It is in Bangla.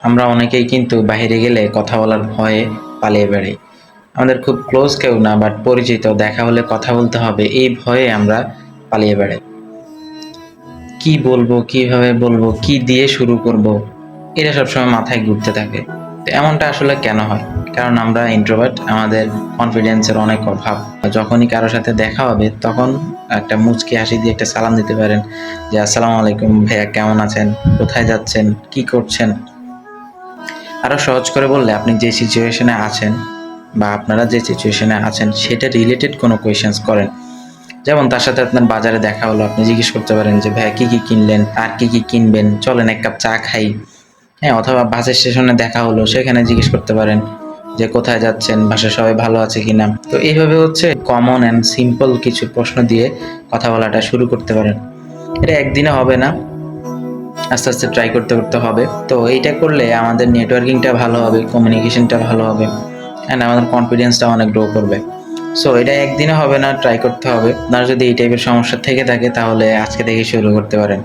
আমরা অনেকেই কিন্তু বাইরে গেলে কথা বলার ভয়ে পালিয়ে বেড়াই। আমাদের খুব ক্লোজ কেউ না, বাট পরিচিত, দেখা হলে কথা বলতে হবে, এই ভয়ে আমরা পালিয়ে বেড়াই। কি বলবো, কিভাবে বলবো, কি দিয়ে শুরু করব, এটা সবসময় মাথায় ঘুরতে থাকে। তো এমনটা আসলে কেন হয়? কারণ আমরা ইন্ট্রোভার্ট, আমাদের কনফিডেন্সের অনেক অভাব। যখনই কারো সাথে দেখা হবে তখন একটা মুচকি হাসি দিয়ে একটা সালাম দিতে পারেন যে আসসালামু আলাইকুম ভাইয়া, কেমন আছেন, কোথায় যাচ্ছেন, কি করছেন। আরো সহজ করে বললে, আপনি যে সিচুয়েশনে আছেন বা আপনারা যে সিচুয়েশনে আছেন সেটা রিলেটেড কোনো কোয়েশ্চেন্স করেন। যেমন তার সাথে আপনার বাজারে দেখা হলো, আপনি জিজ্ঞেস করতে পারেন যে ভাইয়া কি কি কিনলেন, আর কি কি কিনবেন, চলেন এক কাপ চা খাই। হ্যাঁ, অথবা বাসের স্টেশনে দেখা হলো, সেখানে জিজ্ঞেস করতে পারেন যে কোথায় যাচ্ছেন, বাসায় সবাই ভালো আছে কিনা। তো এইভাবে কমন অ্যান্ড সিম্পল কিছু প্রশ্ন দিয়ে কথা বলাটা শুরু করতে পারেন। এটা একদিনে হবে না, আস্তে আস্তে ট্রাই করতে করতে হবে। তো এইটা করলে আমাদের নেটওয়ার্কিংটা ভালো হবে, কমিউনিকেশনটা ভালো হবে, অ্যান্ড আমাদের কনফিডেন্সটা অনেক গ্রো করবে। সো এটা একদিনে হবে না, ট্রাই করতে হবে। আপনার যদি এই টাইপের সমস্যা থেকে থাকে তাহলে আজকে থেকে শুরু করতে পারেন।